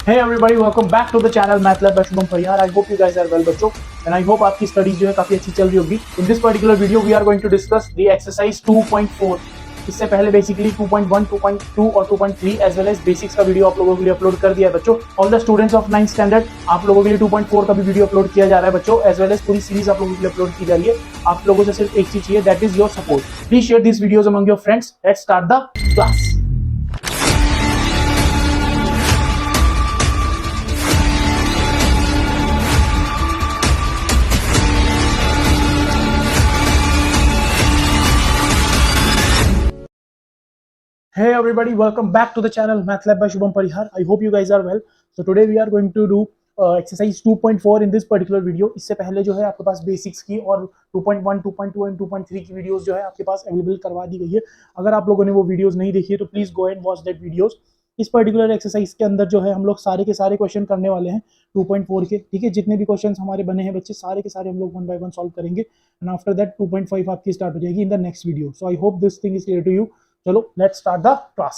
Hey everybody, welcome back to the channel Math Lab by Shubham Parihar. I hope you guys are well बच्चों, and I hope आपकी studies जो है काफी अच्छी चल रही होगी. In this particular video, we are going to discuss the exercise 2.4. इससे पहले बेसिकली 2.1, 2.2 और 2.3 एज वेल एज बेसिक्स का वीडियो आप लोगों के लिए अपलोड कर दिया है बच्चों. All the students of 9th standard, आप लोगों के लिए 2.4 का भी वीडियो अपलोड किया जा रहा है बच्चों, एज वेल एज पूरी सीरीज आप लोगों के लिए अपलोड की जा रही है. आप लोगों से सिर्फ एक चीज चाहिए, that is your support. Please share this videos among your friends. Let's start the class. Hey everybody, welcome back to the channel Math Lab by Shubham Parihar. I hope you guys are well. So today we are going to do exercise 2.4 in this particular video. इससे पहले जो है आपके पास basics की और 2.1, 2.2 and 2.3 की videos जो है आपके पास अवेलेबल करवा दी गई है. अगर आप लोगों ने वो वीडियोस नहीं देखी है तो please go and watch that videos. इस पर्टिकुलर एक्सरसाइज के अंदर जो है हम लोग सारे के सारे क्वेश्चन करने वाले हैं 2.4 के. ठीक है, जितने भी क्वेश्चंस हमारे बने हैं बच्चे सारे के सारे हम लोग वन बाय वन सॉल्व करेंगे एंड आफ्टर दैट 2.5 आपकी स्टार्ट हो जाएगी in the next video. So I hope this thing is clear to you. चलो let's start the class.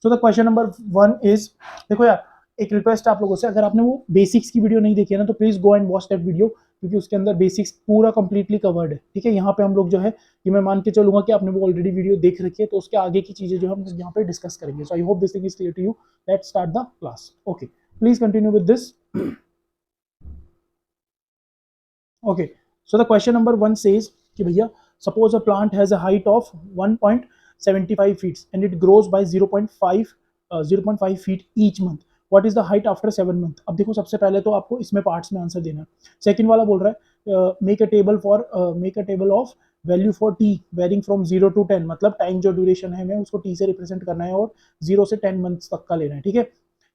So the question number 1 is, देखो यार एक रिक्वेस्ट है आप लोगों से, अगर आपने वो बेसिक्स की वीडियो नहीं देखी है ना तो please go and watch that video, क्योंकि उसके अंदर बेसिक्स पूरा कंप्लीटली कवर्ड है. ठीक है, यहाँ पे हम लोग जो है कि मैं मान के चलूंगा कि आपने वो ऑलरेडी वीडियो देख रखी है, तो उसके आगे की चीजें जो हम यहाँ पे डिस्कस करेंगे. So I hope this thing is clear to you. Let's start the class. Okay, please continue with this. Okay, so the question number 1 says कि भैया suppose a plant has a height of 1.75 feet and it grows by 0.5 feet each month. What is the height after 7 months? अब देखो सबसे पहले तो आपको इसमें parts में आंसर देना है. सेकंड वाला बोल रहा है make a table of value for T varying from 0 to 10, मतलब टाइम जो ड्यूरेशन है हमें उसको टी से रिप्रेजेंट करना है और 0 से 10 मंथ्स तक का लेना है. ठीक है,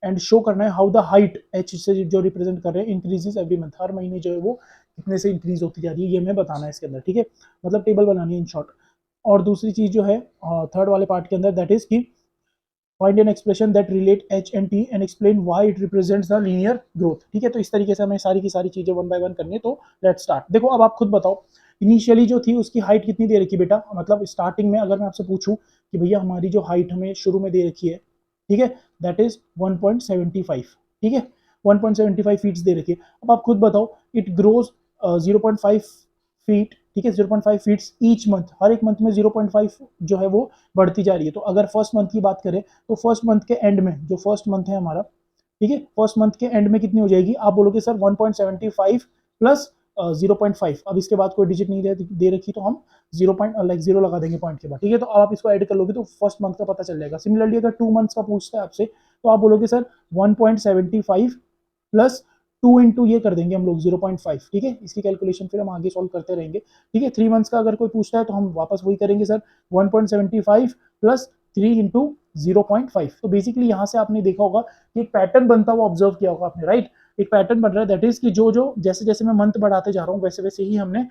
एंड शो करना है हाउ द हाइट एच से जो रिप्रेजेंट कर रहे हैं इंक्रीजेस एवरी मंथ, हर महीने जो है वो कितने से इंक्रीज होती जा रही है, ये हमें बताना है इसके अंदर. ठीक है, मतलब टेबल बनानी है इन शॉर्ट. और दूसरी चीज जो है थर्ड वाले पार्ट के अंदर, दैट इज कि find an expression that relate H and T and explain why it represents the linear growth. ठीक है, तो इस तरीके से हमें सारी की सारी चीजें वन बाय वन करनी है. तो लेट्स स्टार्ट. देखो अब आप खुद बताओ इनिशियली जो थी उसकी हाइट कितनी दे रखी बेटा, मतलब स्टार्टिंग में अगर मैं आपसे पूछूं कि भैया हमारी जो हाइट हमें शुरू में दे रखी है, ठीक है, दैट इज 1.75. ठीक है, 1.75 फीट दे रखी है. अब आप खुद बताओ इट ग्रोज 0.5 फीट. ठीक है, 0.5 फीट ईच मंथ, हर एक मंथ में 0.5 जो है वो बढ़ती जा रही है. तो अगर फर्स्ट मंथ की बात करें तो फर्स्ट मंथ के एंड में, जो फर्स्ट मंथ है हमारा, ठीक है, फर्स्ट मंथ के एंड में कितनी हो जाएगी, आप बोलोगे सर 1.75 प्लस 0.5. अब इसके बाद कोई डिजिट नहीं दे रखी तो हम 0 लगा देंगे पॉइंट के बाद. ठीक है, तो आप इसको ऐड कर लोगे तो फर्स्ट मंथ का पता चल जाएगा. सिमिलरली अगर 2 मंथ्स का पूछता है आपसे तो आप बोलोगे सर 1.75 प्लस 2 इंटू ये कर देंगे हम लोग 0.5. ठीक है, इसकी कैलकुलेशन फिर हम आगे सॉल्व करते रहेंगे. ठीक है, 3 मंथ्स का अगर कोई पूछता है तो हम वापस वही करेंगे सर 1.75 प्लस 3 इंटू 0.5. तो बेसिकली यहाँ से आपने देखा होगा कि एक पैटर्न बनता हुआ ऑब्जर्व किया होगा आपने, राइट. एक पैटर्न बन रहा है, दैट इज कि जो जो जैसे जैसे मैं मंथ बढ़ाते जा रहा हूँ वैसे वैसे ही हमने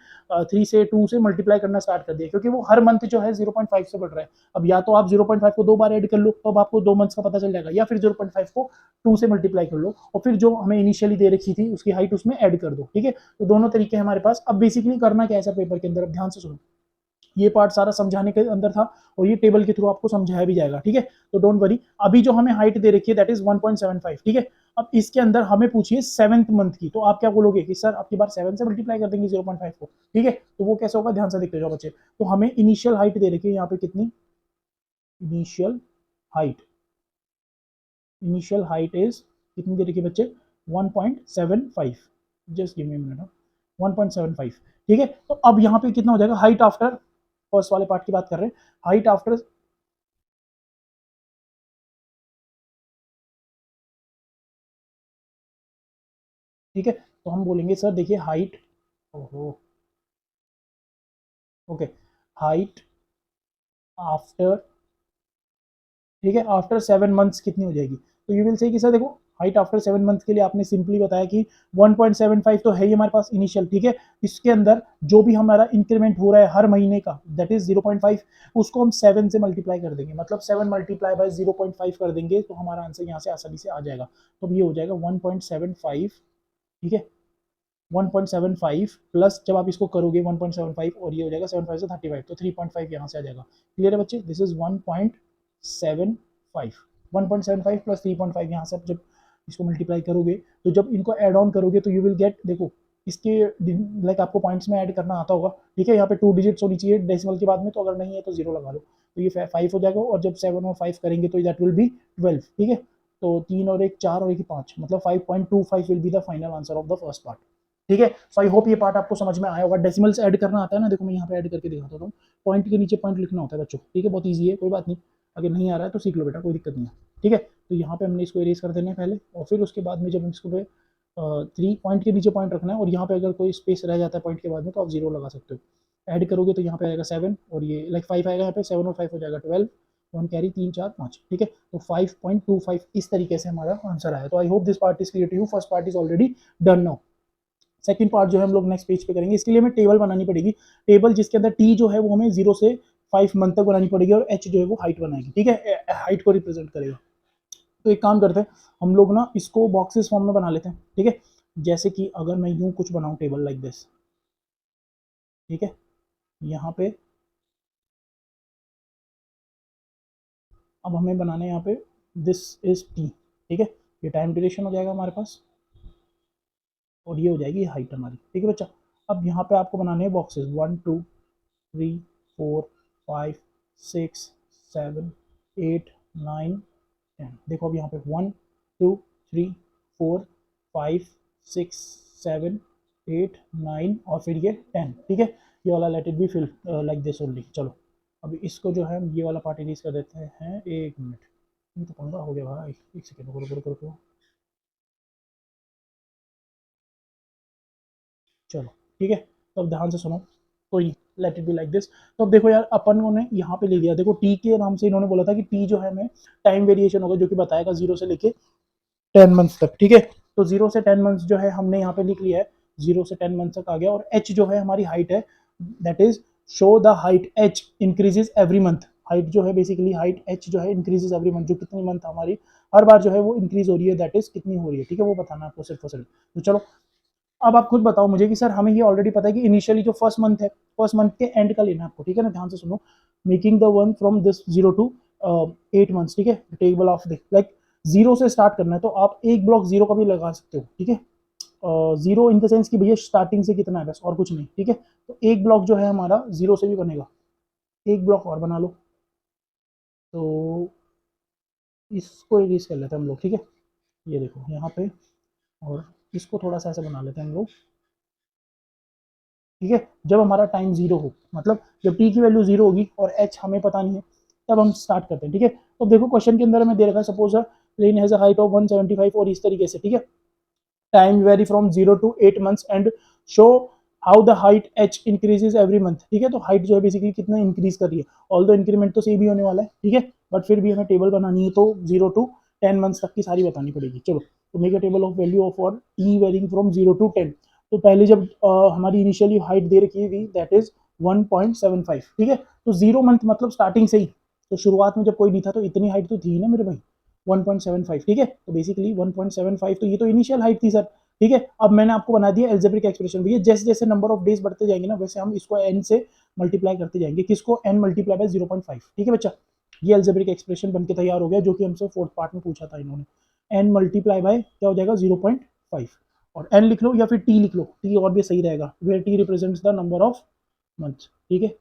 3 से 2 से मल्टीप्लाई करना स्टार्ट कर दिया, क्योंकि वो हर मंथ जो है 0.5 से बढ़ रहा है. अब या तो आप 0.5 को 2 बार ऐड कर लो तो अब आपको 2 मंथ्स का पता चल जाएगा, या फिर 0.5 को 2 से मल्टीप्लाई कर लो और फिर जो हमें इनिशियली दे रखी थी उसकी हाइट उसमें ऐड कर दो. ठीक है, तो दोनों तरीके हमारे पास. अब बेसिकली करना क्या है सर पेपर के अंदर, अब ध्यान से सुनो, ये पार्ट सारा समझाने के अंदर था और ये टेबल के थ्रू आपको समझाया भी जाएगा. ठीक है, तो डोंट वरी. अभी जो हमें हाइट दे रखी है दैट इज 1.75. ठीक है, अब इसके अंदर हमें पूछिए 7th मंथ की, तो आप क्या बोलोगे कि सर आपकी बार 7 से मल्टीप्लाई कर देंगे 0.5 को. ठीक है, तो वो कैसे होगा, ध्यान से देखते जाओ बच्चे. तो हमें इनिशियल हाइट दे रखी है यहाँ पे कितनी, initial height, initial height is कितनी दे रखी है बच्चे, 1.75. Just give me a minute, 1.75. ठीक है, तो अब यहाँ पे कितना हो जाएगा हाइट आफ्टर, फर्स्ट वाले पार्ट की बात कर रहे हैं, हाइट आफ्टर, ठीक है, तो हम बोलेंगे सर देखिए हाइट, ओहो, ओके, हाइट आफ्टर, ठीक है, आफ्टर 7 मंथ्स कितनी हो जाएगी. तो यू विल से कि सर देखो हाइट आफ्टर 7 मंथ के लिए आपने सिंपली बताया कि 1.75 तो है ही हमारे पास इनिशियल. ठीक है, इसके अंदर जो भी हमारा इंक्रीमेंट हो रहा है हर महीने का दैट इज 0.5, उसको हम 7 से मल्टीप्लाई कर देंगे, मतलब 7 मल्टीप्लाई बाय 0.5 कर देंगे तो हमारा आंसर यहाँ से आसानी से आ जाएगा. तो ये हो जाएगा 1.75. ठीक है, 1.75 प्लस जब आप इसको करोगे 1.75 और ये हो जाएगा 75 से 35, तो 3.5 यहाँ से आ जाएगा. क्लियर है बच्चे, दिस इज 1.75. 1.75 प्लस 3.5 यहाँ से जब इसको मल्टीप्लाई करोगे तो जब इनको ऐड ऑन करोगे तो यू विल गेट, देखो इसके लाइक आपको पॉइंट्स में ऐड करना आता होगा, ठीक है। यहाँ पे 2 डिजिट्स होनी चाहिए डेसिमल के बाद में, तो अगर नहीं है तो 0 लगा लो, तो ये 5 हो जाएगा। और जब 7 और 5 करेंगे तो दैट विल बी 12, ठीक है। तो 3 और 1 4 और 1 5, मतलब 5.25 will be the final answer of the first part, ठीक है। सो आई होप ये पार्ट आपको समझ में आया होगा। डेसिमल्स ऐड करना आता है ना, देखो मैं यहाँ पे ऐड करके दिखाता हूँ। पॉइंट के नीचे पॉइंट लिखना होता है बच्चों, ठीक है, बहुत ईजी है, कोई बात नहीं। अगर नहीं आ रहा है तो सीख लो बेटा, कोई दिक्कत नहीं है, ठीक है। तो यहाँ पे हमने इसको इरेज कर देना है पहले, और फिर उसके बाद में जब हम इसको 3 पॉइंट के नीचे पॉइंट रखना है, और यहाँ पे अगर कोई स्पेस रह जाता है पॉइंट के बाद में तो आप 0 लगा सकते हो। ऐड करोगे तो यहाँ पे आएगा 7, और ये लाइक 5 आएगा, यहाँ पे 7 और 5 हो जाएगा 12, 1 कैरी 3 4 5, ठीक है। तो 5.25 इस तरीके से हमारा आंसर आया। तो I hope this part is clear to you. First part is already done now. Second part जो है हम लोग नेक्स्ट पेज पे करेंगे। इसके लिए हमें टेबल बनानी पड़ेगी, टेबल जिसके अंदर टी जो है वो हमें 0 से 5 मंथ तक बनानी पड़ेगी, और एच जो है वो हाइट बनाएगी, ठीक है, हाइट को रिप्रेजेंट करेगा। तो एक काम करते हैं हम लोग ना, इसको बॉक्सेस फॉर्म में बना लेते हैं, ठीक है। जैसे कि अगर मैं यूं कुछ बनाऊं टेबल लाइक दिस, ठीक है, यहाँ पे अब हमें बनाना है यहाँ पे दिस इज टी, ठीक है। ये टाइम ड्यूरेशन हो जाएगा हमारे पास, और ये हो जाएगी हाइट हमारी, ठीक है बच्चा। अब यहाँ पे आपको बनाने हैं बॉक्सेस 1 2 3 4 5 6 7 8 9 10। देखो अब यहाँ पे 1 2 3 4 5 6 7 8 9 और फिर ये 10, ठीक है। ये वाला let it be feel like this only. चलो अभी इसको जो है ये वाला पार्ट इरेज कर देते हैं। 1 मिनट, ये तो पंगा हो गया भाई, एक सेकेंड रुको रुको। चलो ठीक है, तो अब ध्यान से सुनो, कोई नहीं, let it be like this. तो अब देखो यार, अपन ने यहाँ पे ले लिया, देखो टी के नाम से इन्होंने बोला था कि टी जो है हमें टाइम वेरिएशन होगा, जो कि बताएगा 0 से लेके 10 मंथ्स तक, ठीक है। तो 0 से 10 मंथ्स जो है हमने यहाँ पे लिख लिया है, 0 से 10 मंथ्स तक आ गया। और एच जो है हमारी हाइट है, that is show the height H increases every month. Height जो है बेसिकली हाइट एच जो है इंक्रीजेज एवरी मंथ, जो कितनी मंथ हमारी हर बार जो है वो इंक्रीज हो रही है, दैट इज कितनी हो रही है, ठीक है, वो बताना आपको सिर्फ और सिर्फ। तो चलो अब आप खुद बताओ मुझे कि सर हमें ये ऑलरेडी पता है कि इनिशियली जो फर्स्ट मंथ है, फर्स्ट मंथ के एंड का लेना है आपको, ठीक है ना। ध्यान से सुनो, making the one from this 0 to 8 months, ठीक है। टेबल ऑफ द लाइक 0 से स्टार्ट करना है, तो आप एक ब्लॉक 0 का भी लगा सकते हो, ठीक है। 0 इन द सेंस कि भैया स्टार्टिंग से कितना है, बस और कुछ नहीं, ठीक है। तो एक ब्लॉक जो है हमारा 0 से भी बनेगा, एक ब्लॉक और बना लो। तो इसको इरेज कर लेते हैं हम लोग, ठीक है। ये देखो यहाँ पे, और इसको थोड़ा सा ऐसा बना लेते हैं हम लोग, ठीक है। जब हमारा टाइम 0 हो, मतलब जब टी की वैल्यू 0 होगी और एच हमें पता नहीं है, तब हम स्टार्ट करते हैं, ठीक है। तो देखो क्वेश्चन के अंदर हमें दे रखा है, suppose plane has a height of 175, और इस तरीके से, ठीक है। Time vary from 0 to 8 months and show how the height H increases every month, ठीक है। तो हाइट जो है बेसिकली कितना इंक्रीज कर रही है, ऑल दो इंक्रीमेंट तो सेम ही होने वाला है, ठीक है, बट फिर भी हमें टेबल बनानी है, तो 0 to 10 मंथ्स तक की सारी बतानी पड़ेगी। चलो, तो make a table of value of और टी वेरिंग फ्रॉम 0 to 10। तो पहले जब हमारी इनिशियली हाइट दे रखी थी, दैट इज 1.75, ठीक है। तो 0 मंथ मतलब स्टार्टिंग से ही, तो शुरुआत में जब कोई नहीं था तो इतनी हाइट तो थी ना मेरे भाई, 1.75, ठीक है। तो बेसिकली 1.75, तो ये तो इनिशियल हाइट थी सर, ठीक है। अब मैंने आपको बना दिया एल्जेब्रिक एक्सप्रेशन, भैया जैसे जैसे नंबर ऑफ डेज बढ़ते जाएंगे ना, वैसे हम इसको n से मल्टीप्लाई करते जाएंगे, किसको, n मल्टीप्लाई बाय 0.5, ठीक है बच्चा। ये एल्जेब्रिक एक्सप्रेशन बनके तैयार हो गया, जो कि हमसे फोर्थ पार्ट में पूछा था इन्होंने। n मल्टीप्लाई बाय क्या हो जाएगा 0.5, और n लिख लो या फिर t लिख लो, t और भी सही रहेगा, where t represents the number of month, ठीक है।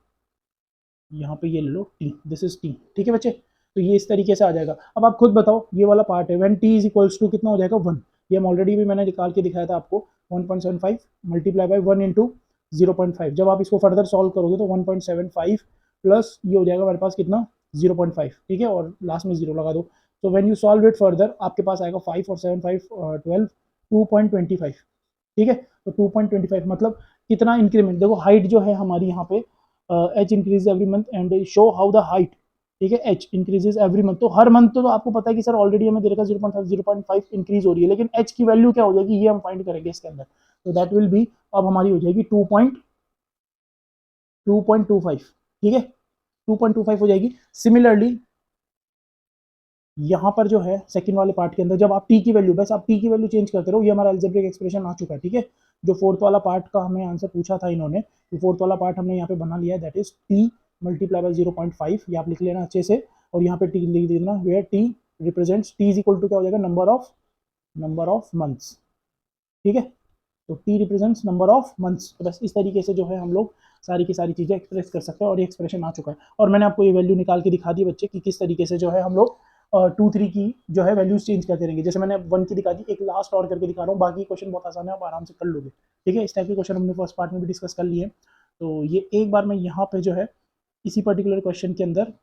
यहाँ पे ये ले लो t, दिस इज t, ठीक है बच्चे। तो ये इस तरीके से आ जाएगा। अब आप खुद बताओ, ये वाला पार्ट है, when t is equals to कितना हो जाएगा 1, ये हम ऑलरेडी भी मैंने निकाल के दिखाया था आपको, 1.75 मल्टीप्लाई बाय 1 इंटू 0.5। जब आप इसको फर्दर सॉल्व करोगे तो 1.75 प्लस ये हो जाएगा हमारे पास कितना 0.5, ठीक है, और लास्ट में 0 लगा दो। तो when you solve it further, आपके पास आएगा 5 और 7 5 12 2.25, ठीक है। तो 2.25 मतलब कितना इंक्रीमेंट, देखो हाइट जो है हमारी यहाँ पे H increase every month and show how the height, ठीक है, एच इंक्रीजेज एवरी मंथ। तो हर मंथ तो आपको पता है कि सर ऑलरेडी हमें दे रखा 0.5 इंक्रीज हो रही है, लेकिन एच की वैल्यू क्या हो जाएगी ये हम फाइंड करेंगे इसके अंदर। तो दैट विल बी, अब हमारी हो जाएगी 2.25, ठीक है, 2.25 हो जाएगी। सिमिलरली यहाँ पर जो है सेकंड वाले पार्ट के अंदर, जब आप टी की वैल्यू, बस आप टी की वैल्यू चेंज करते रहो, ये हमारा एल्जेब्रिक एक्सप्रेशन आ चुका है, ठीक है। जो फोर्थ वाला पार्ट का हमें आंसर पूछा था इन्होंने, तो फोर्थ वाला पार्ट हमने यहाँ पे बना लिया है, that is T multiply by 0.5, ये आप लिख लेना अच्छे से, और यहाँ पे टी लिख देना, where T represents, T is equal to क्या हो जाएगा, number of number of months, ठीक है। तो T represents number of months. तो बस इस तरीके से जो है हम लोग सारी की सारी चीज़ें एक्सप्रेस कर सकते हैं, और ये एक्सप्रेशन आ चुका है। और मैंने आपको ये वैल्यू निकाल के दिखा दी बच्चे कि किस तरीके से जो है हम लोग 2 3 की जो है वैल्यूज चेंज करते रहेंगे। जैसे मैंने 1 की दिखा दी, एक लास्ट और करके दिखा रहा हूँ, बाकी क्वेश्चन बहुत आसान है, आप आराम से कर लोगे, ठीक है। इस टाइप के क्वेश्चन हमने फर्स्ट पार्ट में भी डिस्कस कर लिए। तो ये एक बार मैं यहाँ पे जो है इसी पर्टिकुलर क्वेश्चन के अंदर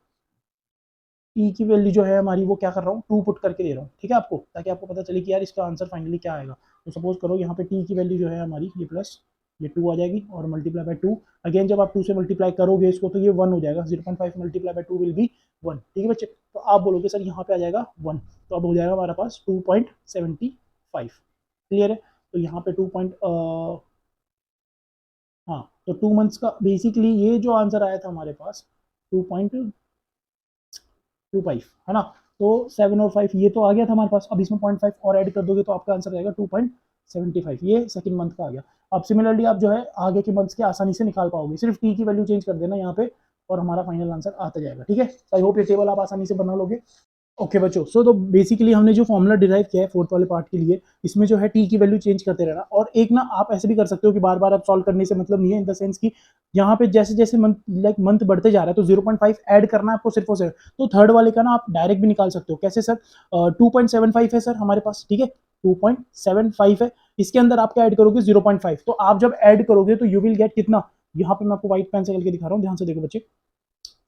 टी की वैल्यू जो है हमारी वो क्या कर रहा हूँ, 2 पुट करके दे रहा हूँ, ठीक है आपको, ताकि आपको पता चले कि यार इसका आंसर फाइनली क्या आएगा। तो सपोज करो यहाँ पे टी की वैल्यू जो है हमारी ये प्लस ये 2 आ जाएगी, और मल्टीप्लाई बाय 2। अगेन जब आप 2 से मल्टीप्लाई करोगे इसको तो ये 1 हो जाएगा, 0.5 मल्टीप्लाई बाय 2 विल बी 1, ठीक है बच्चे। तो आप बोलोगे सर यहाँ पे आ जाएगा 1, तो अब हो जाएगा हमारे पास 2.75, क्लियर है। तो यहाँ पे 2 हाँ, तो 2 मंथ्स का बेसिकली ये जो आंसर आया था हमारे पास 2.25 है ना। तो 7 और 5 ये तो आ गया था हमारे पास, अब इसमें 0.5 और ऐड कर दोगे तो आपका आंसर आएगा 2.75, ये सेकंड मंथ का आ गया। अब सिमिलरली आप जो है आगे के मंथ्स के आसानी से निकाल पाओगे, सिर्फ टी की वैल्यू चेंज कर देना यहाँ पे और हमारा फाइनल आंसर आता जाएगा, ठीक है। आई होप ये टेबल आप आसानी से बना लोगे। ओके बच्चों, सो तो बेसिकली हमने जो फॉर्मूला डिराइव किया है फोर्थ वाले पार्ट के लिए, इसमें जो है टी की वैल्यू चेंज करते रहना। और एक ना आप ऐसे भी कर सकते हो कि बार बार आप सॉल्व करने से मतलब नहीं है, इन द सेंस कि यहाँ पे जैसे जैसे मंथ मंथ बढ़ते जा रहा है तो 0.5 ऐड करना है आपको सिर्फ और सिर्फ। तो थर्ड वाले का ना आप डायरेक्ट भी निकाल सकते हो। कैसे सर? 2.75 है सर हमारे पास, ठीक है, 2.75 है, इसके अंदर आप क्या ऐड करोगे 0.5। तो आप जब ऐड करोगे तो यू विल गेट कितना, यहाँ पे मैं आपको व्हाइट पेन से करके दिखा रहा हूँ, ध्यान से देखो बच्चे।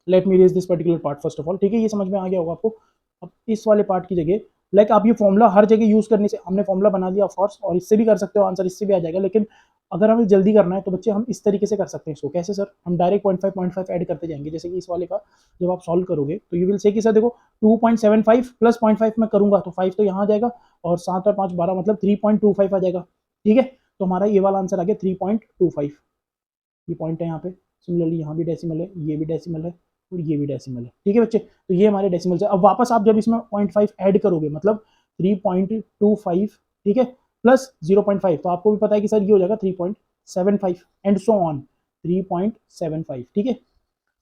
Let me raise this particular part first of all, ठीक है, ये समझ में आ गया होगा आपको। अब इस वाले पार्ट की जगह लाइक आप ये फॉर्मूला हर जगह यूज करने से, हमने फॉर्मूला बना दिया ऑफकोर्स, और इससे भी कर सकते हो, आंसर इससे भी आ जाएगा। लेकिन अगर हमें जल्दी करना है तो बच्चे हम इस तरीके से कर सकते हैं इसको। कैसे सर? हम डायरेक्ट 0.5 ऐड करते जाएंगे। जैसे कि इस वाले का जब आप सॉल्व करोगे तो यू विल से कि सर देखो 2.75 प्लस 0.5 मैं करूंगा तो 5 तो यहाँ आ जाएगा, और 7 और 5 12 मतलब 3.25 आ जाएगा, ठीक है। तो हमारा ये वाला आंसर आ गया 3.25, ये पॉइंट है यहाँ पे। सिमिलरली यहाँ भी डेसिमल है, ये भी डेसिमल है, और ये भी डेसिमल है, ठीक है बच्चे। तो ये हमारे डेसिमल है। अब वापस आप जब इसमें 0.5 ऐड करोगे मतलब 3.25, ठीक है, प्लस 0.5, तो आपको भी पता है कि सर ये हो जाएगा 3.75 एंड सो ऑन 3.75, ठीक है।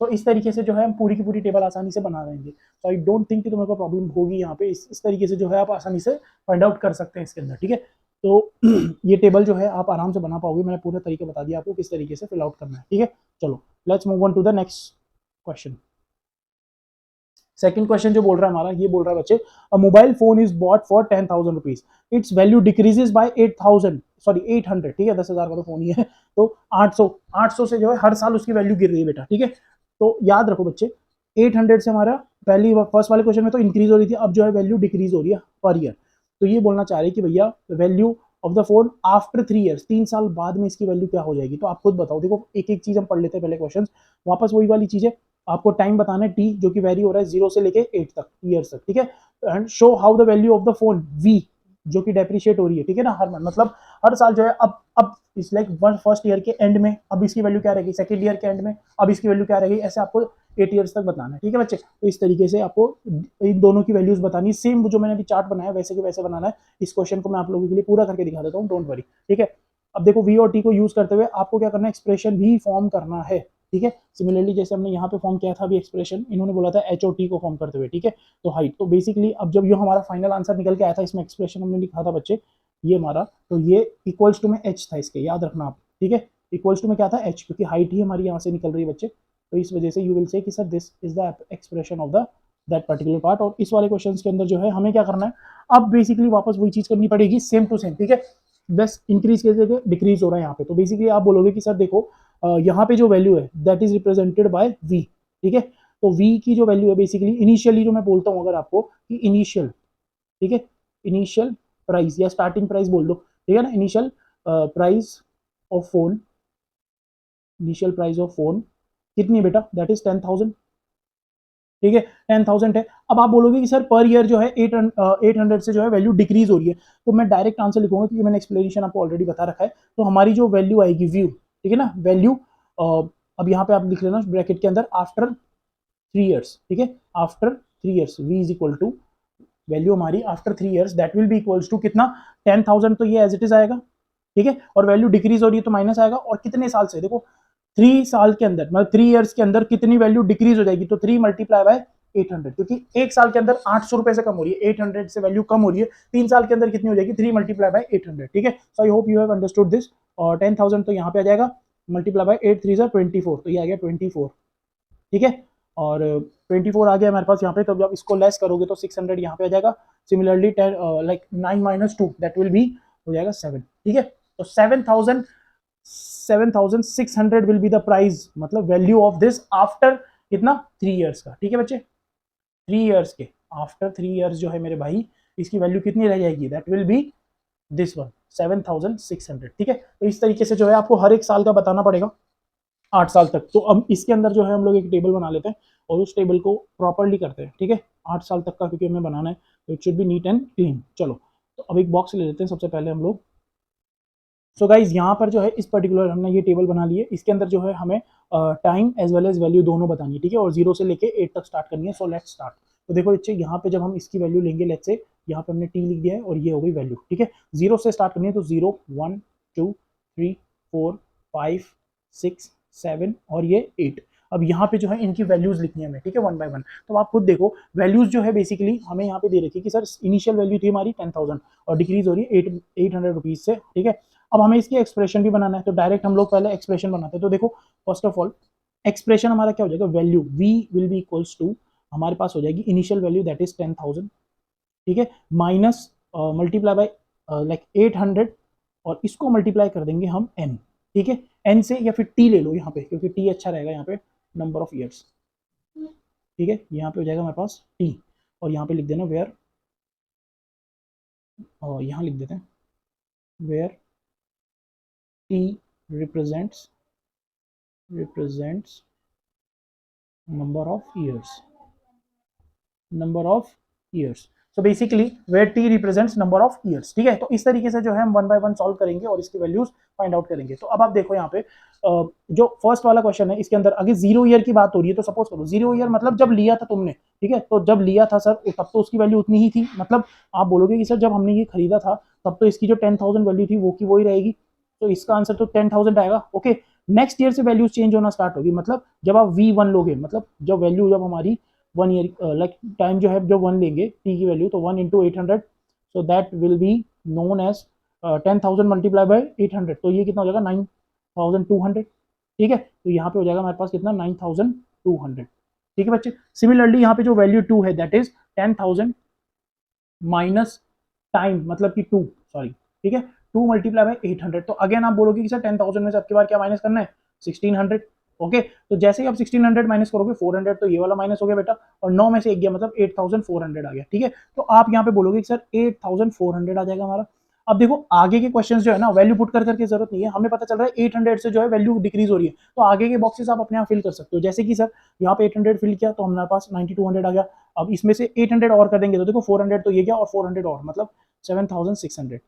तो इस तरीके से जो है हम पूरी की पूरी टेबल आसानी से बना देंगे। तो आई डोंट थिंक कि तुम्हें कोई प्रॉब्लम होगी यहाँ पे। इस तरीके से जो है आप आसानी से फाइंड आउट कर सकते हैं इसके अंदर, ठीक है। तो ये टेबल जो है आप आराम से बना पाओगे, मैंने पूरा तरीका बता दिया आपको किस तरीके से फिल आउट करना है, ठीक है। चलो let's move on to the next question. Second question जो बोल रहा है हमारा, ये बोल रहा है बच्चे, अ mobile phone is bought for 10,000 rupees, it's value decreases by 8,000 sorry 800, ठीक है, 10,000 का तो फोन ही है। तो 800 से जो है हर साल उसकी वैल्यू गिर रही है बेटा, ठीक है। तो याद रखो बच्चे 800 से हमारा पहली फर्स्ट वाले क्वेश्चन में तो इंक्रीज हो रही थी, अब जो है वैल्यू डिक्रीज हो रही है पर ईयर। तो ये बोलना चाह रहे हैं कि भैया value of the phone after 3 years, 3 साल बाद में इसकी वैल्यू क्या हो जाएगी। तो आप खुद बताओ, देखो एक एक चीज हम पढ़ लेते हैं पहले क्वेश्चन, वापस वही वाली चीज है। आपको टाइम बताना है टी, जो कि वेरी हो रहा है 0 से लेके 8 तक ईयर्स तक, ठीक है। And show how the value of the phone V, जो कि डेप्रिशिएट हो रही है, ठीक है ना, हर मतलब हर साल जो है। अब इस लाइक फर्स्ट ईयर के एंड में अब इसकी वैल्यू क्या रहेगी, सेकंड ईयर के एंड में अब इसकी वैल्यू क्या रहेगी, ऐसे आपको 8 ईयर्स तक बताना है, ठीक है बच्चे। तो इस तरीके से आपको इन दोनों की वैल्यूज बतानी, सेम जो मैंने अभी चार्ट बनाया वैसे के वैसे बनाना है। इस क्वेश्चन को मैं आप लोगों के लिए पूरा करके दिखा देता हूँ, डोंट वरी, ठीक है। अब देखो वी और टी को यूज करते हुए आपको क्या करना है, एक्सप्रेशन भी फॉर्म करना है, ठीक है। सिमिलरली जैसे हमने यहाँ पे फॉर्म किया था अभी एक्सप्रेशन, इन्होंने बोला था एच ओ टी को फॉर्म करते हुए, ठीक है। तो हाइट, तो बेसिकली अब जब ये हमारा फाइनल आंसर निकल के आया था, इसमें एक्सप्रेशन हमने लिखा था बच्चे ये हमारा, तो ये इक्वल्स टू में एच था इसके, याद रखना आप, ठीक है। इक्वल्स टू में क्या था, एच, क्योंकि हाइट ही हमारी यहाँ से निकल रही है बच्चे। तो इस वजह से यू विल से कि sir this is the expression of the that particular part. और इस वाले क्वेश्चन के अंदर जो है हमें क्या करना है, अब बेसिकली वापस वही चीज करनी पड़ेगी, सेम टू सेम, ठीक है। बस इंक्रीज की जगह डिक्रीज हो रहा है यहाँ पे। तो बेसिकली आप बोलोगे कि सर देखो यहाँ पे जो वैल्यू है that is represented by V, ठीक है। तो वी की जो वैल्यू है बेसिकली इनिशियली जो मैं बोलता हूँ अगर आपको कि इनिशियल, ठीक है, इनिशियल प्राइस या स्टार्टिंग प्राइस बोल दो, ठीक है ना, initial price of phone, initial price of phone कितनी बेटा, दैट इज 10,000, ठीक है, 10,000 है। अब आप बोलोगे कि सर पर ईयर जो है 800 से जो है वैल्यू डिक्रीज हो रही है। तो मैं डायरेक्ट आंसर लिखूंगा क्योंकि मैंने एक्सप्लेनेशन आपको ऑलरेडी बता रखा है। तो हमारी जो वैल्यू आएगी व्यू, ठीक है ना, वैल्यू अब यहाँ पे आप लिख लेना ब्रैकेट के अंदर आफ्टर 3 ईयर्स, ठीक है, after 3 years we is equal to value हमारी after 3 years that will be equals to कितना, 10,000, तो ये एज इट इज आएगा, ठीक है। और वैल्यू डिक्रीज हो रही है तो माइनस आएगा। और कितने साल से, देखो 3 साल के अंदर मतलब 3 ईयर्स के अंदर कितनी वैल्यू डिक्रीज हो जाएगी, तो 3 मल्टीप्लाई बाय 800, क्योंकि एक साल के अंदर 800 रुपए से कम हो रही है, 800 से वैल्यू कम हो रही है, 3 साल के अंदर कितनी हो जाएगी, 3 मल्टीप्लाई बाय 800, ठीक है। So I hope you have understood this. और 10,000 तो यहाँ पे आ जाएगा, मल्टीप्लाई बाय 8 3 24, तो ये आ गया 24, ठीक है। और 24 आ गया हमारे पास यहाँ पे, तो जब इसको लेस करोगे तो 600 यहाँ पे आ जाएगा। Similarly 10 like 9 - 2 that will B हो जाएगा 7, ठीक है। तो 7,600 विल बी द प्राइस, मतलब वैल्यू ऑफ दिस आफ्टर कितना 3 इयर्स का, ठीक है बच्चे। 3 इयर्स के आफ्टर 3 इयर्स जो है मेरे भाई, इसकी वैल्यू कितनी रह जाएगी, that will B this one 7,600, ठीक है। तो इस तरीके से जो है आपको हर एक साल का बताना पड़ेगा 8 साल तक। तो अब इसके अंदर जो है हम लोग एक टेबल बना लेते हैं और उस टेबल को प्रॉपरली करते हैं, ठीक है। 8 साल तक का क्योंकि हमें बनाना है, तो it should be neat and clean. चलो तो अब एक बॉक्स ले लेते हैं सबसे पहले हम लोग। सो गाइज यहाँ पर जो है इस पर्टिकुलर हमने ये टेबल बना ली है, इसके अंदर जो है हमें time as well as value दोनों बतानी है, ठीक है। और 0 से लेके 8 तक स्टार्ट करनी है। So let's start. तो देखो बच्चे यहाँ पे जब हम इसकी वैल्यू लेंगे, लेट्स से यहाँ पे हमने टी लिख दिया है और ये हो गई वैल्यू, ठीक है। 0 से स्टार्ट करनी है, तो 0 1 2 3 4 5 6 7 और ये 8। अब यहाँ पे जो है इनकी वैल्यूज लिखनी है हमें, ठीक है, 1 बाय 1। तो आप खुद देखो वैल्यूज जो है बेसिकली हमें यहाँ पे दे रखी है कि सर इनिशियल वैल्यू थी हमारी 10,000 और डिक्रीज हो रही है 800 रुपीज से, ठीक है। अब हमें इसकी एक्सप्रेशन भी बनाना है, तो डायरेक्ट हम लोग पहले एक्सप्रेशन बनाते हैं। तो देखो फर्स्ट ऑफ ऑल एक्सप्रेशन हमारा क्या हो जाएगा, value v will be equals to, हमारे पास हो जाएगी इनिशियल वैल्यू दैट इज 10,000, ठीक है, माइनस मल्टीप्लाई बाय लाइक 800 और इसको मल्टीप्लाई कर देंगे हम n, ठीक है। n से या फिर t ले लो यहाँ पे, क्योंकि t अच्छा रहेगा यहाँ पे, नंबर ऑफ ईयर्स, ठीक है। यहाँ पे हो जाएगा हमारे पास t और यहाँ पे लिख देना वेयर, और यहाँ लिख देते हैं where t represents number of years, so basically where t represents number of years, ठीक है। तो इस तरीके से जो है हम 1 बाय 1 सॉल्व करेंगे और इसकी वैल्यूज फाइंड आउट करेंगे। तो अब आप देखो यहाँ पे जो फर्स्ट वाला क्वेश्चन है इसके अंदर आगे 0 ईयर की बात हो रही है, तो सपोज करो 0 ईयर मतलब जब लिया था तुमने, ठीक है। तो जब लिया था सर तब तो उसकी वैल्यू उतनी ही थी, मतलब आप बोलोगे कि सर जब हमने ये खरीदा था तब तो इसकी जो 10,000 वैल्यू थी वो की वही रहेगी, तो इसका आंसर तो 10,000 आएगा, ओके। नेक्स्ट ईयर से वैल्यूज चेंज होना स्टार्ट होगी, मतलब जब आप v1 लोगे, मतलब जब वैल्यू जब हमारी 1 ईयर लाइक टाइम जो है जब 1 लेंगे t की वैल्यू, तो 1 into 800, so that will be known as 10,000 multiply by 800, तो ये कितना हो जाएगा 9,200, ठीक है। तो यहाँ पे हो जाएगा हमारे पास कितना 9,200, ठीक है बच्चे। सिमिलरली यहाँ पे जो वैल्यू 2 है दैट इज 10,000 माइनस टाइम मतलब कि 2, सॉरी, ठीक है, 2 मल्टीप्लाई बाय 800। तो अगेन आप बोलोगे कि सर 10,000 में से आपके बार क्या माइनस करना है, 1600, ओके। तो जैसे ही आप 1600 माइनस करोगे 400, तो ये वाला माइनस हो गया बेटा, और 9 में से 1 गया मतलब 8400 आ गया, ठीक है। तो आप यहाँ पे बोलोगे कि सर 8400 आ जाएगा हमारा। अब देखो आगे के क्वेश्चंस जो है ना वैल्यू पुट कर करके जरूरत नहीं है, हमें पता चल रहा है 800 से जो है वैल्यू डिक्रीज हो रही है, तो आगे के बॉक्सेस आप अपने आप फिल कर सकते हो। जैसे कि सर यहाँ पे 800 फिल किया तो हमारे पास 9200 आ गया। अब इसमें से 800 और कर देंगे तो देखो 400 तो ये गया और 400 और मतलब 7600।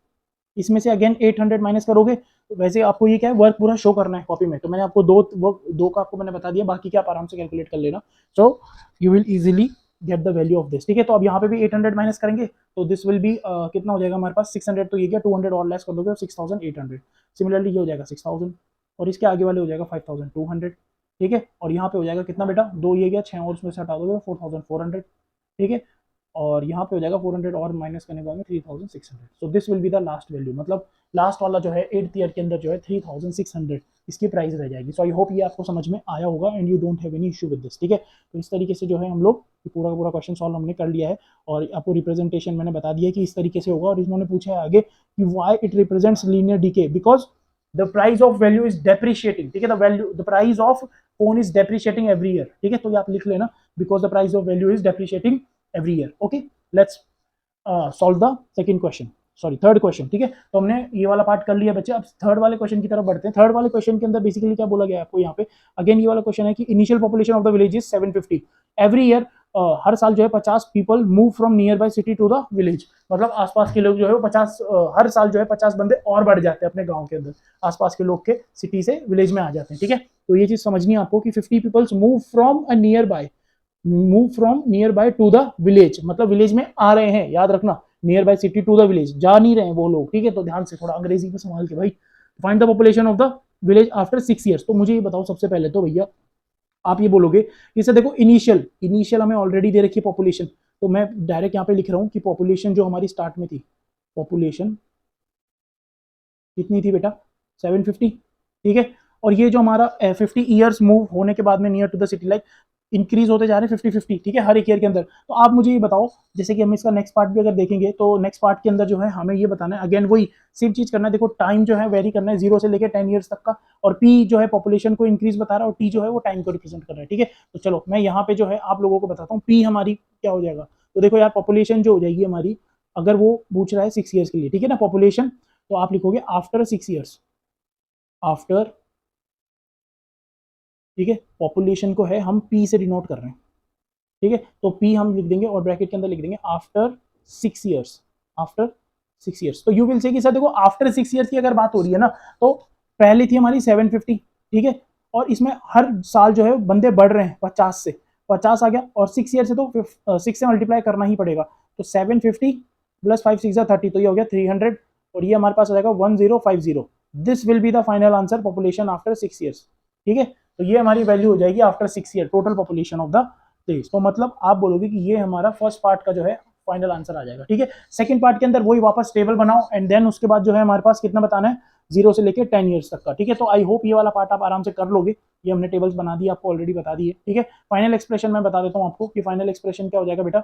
इसमें से अगेन 800 माइनस करोगे, तो वैसे आपको ये क्या है वर्क पूरा शो करना है कॉपी में, तो मैंने आपको दो का आपको मैंने बता दिया, बाकी क्या आप आराम से कैलकुलेट कर लेना, so you will easily get the value of this, ठीक है। तो अब यहाँ पे भी 800 माइनस करेंगे तो दिस विल बी कितना हो जाएगा हमारे पास 600, तो ये क्या 200 और लेस कर दोगे 6800। सिमिलरली ये हो जाएगा 6000 और इसके आगे वाले हो जाएगा 5200, ठीक है। और यहाँ पे हो जाएगा कितना बेटा 2 ये गया 6 और उसमें से हटा दोगे 4400, ठीक है। और यहाँ पे हो जाएगा 400 और माइनस करने के बाद में 3600। So this will be the last value, मतलब लास्ट वाला जो है 8th ईयर के अंदर जो है 3600 इसकी प्राइस रह जाएगी। सो आई होप ये आपको समझ में आया होगा and you don't have any issue with this, ठीक है। तो इस तरीके से जो है हम लोग पूरा का पूरा क्वेश्चन सॉल्व हमने कर लिया है और आपको रिप्रेजेंटेशन मैंने बता दिया कि इस तरीके से होगा। और इन्होंने पूछा है आगे कि why it represents linear decay, because the price of value is depreciating, ठीक है। The price of phone is depreciating every year, ठीक है। तो ये आप लिख लेना, because the price of value is depreciating every year, okay. Let's solve the second question, sorry third question, ठीक है। तो हमने ये वाला पार्ट कर लिया बच्चे। अब थर्ड वाले क्वेश्चन की तरफ बढ़ते हैं। थर्ड वाले क्वेश्चन के अंदर बेसिकली क्या बोला गया है आपको यहाँ पे, अगेन ये वाला क्वेश्चन है कि initial population of the village is 750 every year, हर साल जो है 50 people move from near by city to the village, मतलब आसपास के लोग जो है वो 50 हर साल जो है 50 बंदे और बढ़ जाते हैं अपने गांव के अंदर, आसपास के लोग के सिटी से विलेज में आ जाते हैं, ठीक है। तो ये चीज समझनी है आपको कि 50 peoples move from near by to the village, मतलब विलेज में आ रहे हैं, याद रखना near bye city to the village, जा नहीं रहे हैं वो लोग, ठीक है। तो ध्यान से थोड़ा अंग्रेजी में संभाल के भाई। Find the population of the village after 6 years. तो मुझे ये बताओ सबसे पहले तो भैया आप ये बोलोगे कि सर देखो इनिशियल हमें ऑलरेडी दे रखी है पॉपुलेशन, तो मैं डायरेक्ट यहाँ पे लिख रहा हूँ कि पॉपुलेशन जो हमारी स्टार्ट में थी, पॉपुलेशन कितनी थी बेटा 750, ठीक है। और ये जो हमारा 50 ईयर्स मूव होने के बाद में near to the city like increase होते जा रहे हैं 50-50, ठीक है, हर एक ईयर के अंदर। तो आप मुझे ये बताओ, जैसे कि हम इसका नेक्स्ट पार्ट भी अगर देखेंगे तो नेक्स्ट पार्ट के अंदर जो है हमें ये बताना है, अगेन वही सेम चीज करना है। देखो टाइम जो है वेरी करना है 0 से लेकर 10 ईयर्स तक का, और पी जो है पॉपुलेशन को इंक्रीज बता रहा है और टी जो है वो टाइम को रिप्रेजेंट कर रहा है, ठीक है। तो चलो मैं यहाँ पे जो है आप लोगों को बताता हूँ पी हमारी क्या हो जाएगा। तो देखो यार पॉपुलेशन जो हो जाएगी हमारी, अगर वो पूछ रहा है 6 ईयर्स के लिए, ठीक है ना, पॉपुलेशन, तो आप लिखोगे आफ्टर 6 ईयर्स, आफ्टर, ठीक है। पॉपुलेशन को है हम पी से डिनोट कर रहे हैं, ठीक है, तो पी हम लिख देंगे और ब्रैकेट के अंदर लिख देंगे आफ्टर 6 ईयर्स, आफ्टर 6 ईयर्स। तो यू विल से कि सर देखो आफ्टर 6 ईयर्स की अगर बात हो रही है ना, तो पहले थी हमारी 750, ठीक है, और इसमें हर साल जो है बंदे बढ़ रहे हैं 50 से, 50 आ गया, और 6 ईयर से तो 6 से मल्टीप्लाई करना ही पड़ेगा, तो 750 प्लस 5 6 30, तो ये हो गया 300, और ये हमारे पास आ जाएगा 1050। This will be the final answer, population after 6 years, ठीक है। तो ये हमारी वैल्यू हो जाएगी after 6 year, total population of the देश। तो मतलब आप बोलोगे कि ये हमारा फर्स्ट पार्ट का जो है फाइनल आंसर आ जाएगा, ठीक है। सेकंड पार्ट के अंदर वही वापस टेबल बनाओ एंड देन उसके बाद जो है हमारे पास कितना बताना है 0 से लेकर 10 ईयर्स तक का, ठीक है। तो आई होप ये वाला पार्ट आप आराम से कर लोगे, ये हमने टेबल्स बना दी, आपको ऑलरेडी बता दी है, ठीक है। फाइनल एक्सप्रेशन मैं बता देता हूँ आपको कि फाइनल एक्सप्रेशन क्या हो जाएगा बेटा।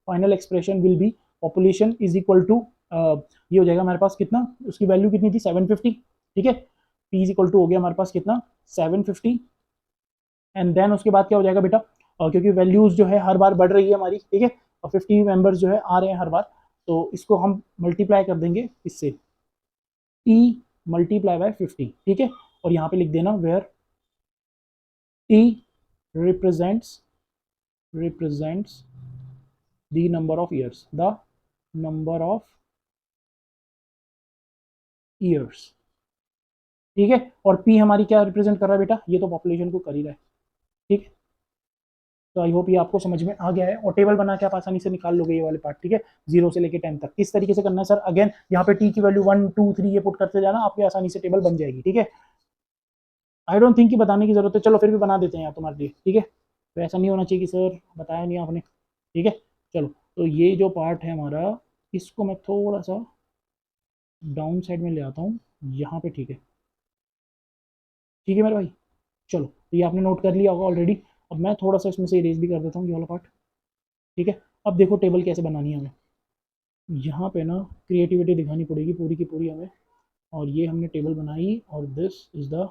Final expression will be population is equal to, ये हो जाएगा हमारे पास कितना, उसकी वैल्यू कितनी थी 750, ठीक है। पी इज इक्वल टू हो गया हमारे पास कितना 750, एंड देन उसके बाद क्या हो जाएगा बेटा, क्योंकि वैल्यूज जो है हर बार बढ़ रही है हमारी, ठीक है, और 50 मेंबर्स जो है आ रहे हैं हर बार, तो इसको हम मल्टीप्लाई कर देंगे इससे, टी मल्टीप्लाई बाय 50, ठीक है। और यहाँ पे लिख देना where T represents the number of years, the number of years, ठीक है। और पी हमारी क्या रिप्रेजेंट कर रहा है बेटा, ये तो पॉपुलेशन को कर ही रहा है, ठीक है। तो आई होप ये आपको समझ में आ गया है, और टेबल बना के आप आसानी से निकाल लोगे ये वाले पार्ट, ठीक है, 0 से लेकर 10 तक। किस तरीके से करना है सर, अगेन यहाँ पे टी की वैल्यू 1 2 3 ये पुट करते जाना, आपकी आसानी से टेबल बन जाएगी, ठीक है। आई डोंट थिंक कि बताने की जरूरत है, चलो फिर भी बना देते हैं यार तुम्हारे लिए, ठीक है। तो ऐसा नहीं होना चाहिए कि सर बताया नहीं आपने, ठीक है। चलो तो ये जो पार्ट है हमारा, इसको मैं थोड़ा सा डाउन साइड में ले आता हूँ यहाँ पे, ठीक है, ठीक है मेरे भाई। चलो तो ये आपने नोट कर लिया होगा ऑलरेडी। अब मैं थोड़ा सा इसमें से इरेज भी कर देता हूँ ये वाला पार्ट, ठीक है। अब देखो टेबल कैसे बनानी है हमें, यहाँ पे ना क्रिएटिविटी दिखानी पड़ेगी पूरी की पूरी हमें, और ये हमने टेबल बनाई और दिस इज द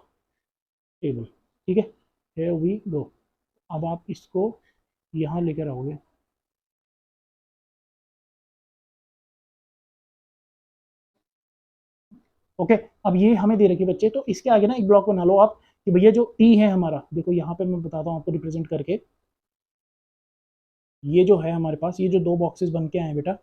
टेबल, ठीक है, हियर वी गो। अब आप इसको यहाँ लेकर आओगे, ओके। अब ये हमें दे रखी है बच्चे, तो इसके आगे ना एक ब्लॉक बना लो आप कि भैया जो टी है हमारा, देखो यहाँ पे मैं बताता हूँ आपको रिप्रेजेंट करके, ये जो है हमारे पास, ये जो दो बॉक्सेस बन के आए हैं बेटा,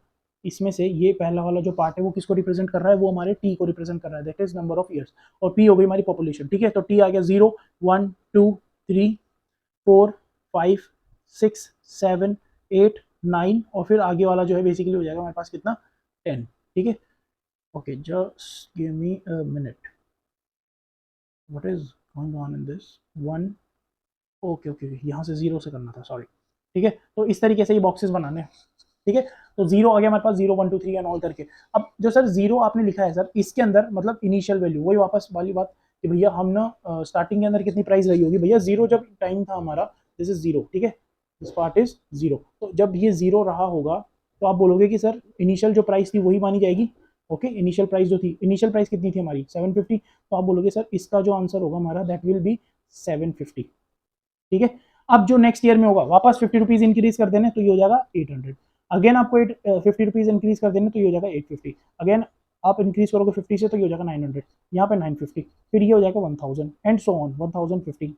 इसमें से ये पहला वाला जो पार्ट है वो किसको रिप्रेजेंट कर रहा है, वो हमारे टी को रिप्रेजेंट कर रहा है, that is number of years, और पी हो गई हमारी पॉपुलेशन, ठीक है। तो टी आ गया 0 1 2 3 4 5 6 7 8 9, और फिर आगे वाला जो है बेसिकली हो जाएगा हमारे पास कितना 10, ठीक है। Okay just give me a minute, what is going on in this one, okay okay यहाँ से 0 से करना था, सॉरी, ठीक है। तो इस तरीके से ये बॉक्सेस बनाने हैं, ठीक है। तो 0 आ गया हमारे पास, 0 1 2 3 एंड ऑल करके। अब जो सर 0 आपने लिखा है सर, इसके अंदर मतलब इनिशियल वैल्यू, वही वापस वाली बात कि भैया हम ना स्टार्टिंग के अंदर कितनी प्राइस रही होगी, भैया 0 जब टाइम था हमारा, दिस इज 0, ठीक है, दिस पार्ट इज 0। तो जब ये 0 रहा होगा तो आप बोलोगे कि सर इनिशियल जो प्राइस थी वही मानी जाएगी, ओके। इनिशियल प्राइस जो थी, इनिशियल प्राइस कितनी थी हमारी 750, तो आप बोलोगे सर इसका जो आंसर होगा हमारा दैट विल बी 750, ठीक है। अब जो नेक्स्ट ईयर में होगा वापस 50 रुपीज इंक्रीज कर देने तो ये हो जाएगा 800, अगेन आपको 50 रुपीज इंक्रीज कर देने तो ये हो जाएगा 850, अगेन आप इंक्रीज करोगे 50 से तो ये हो जाएगा 900, यहाँ पे 950, फिर ये हो जाएगा 1000 एंड सो ऑन 1050,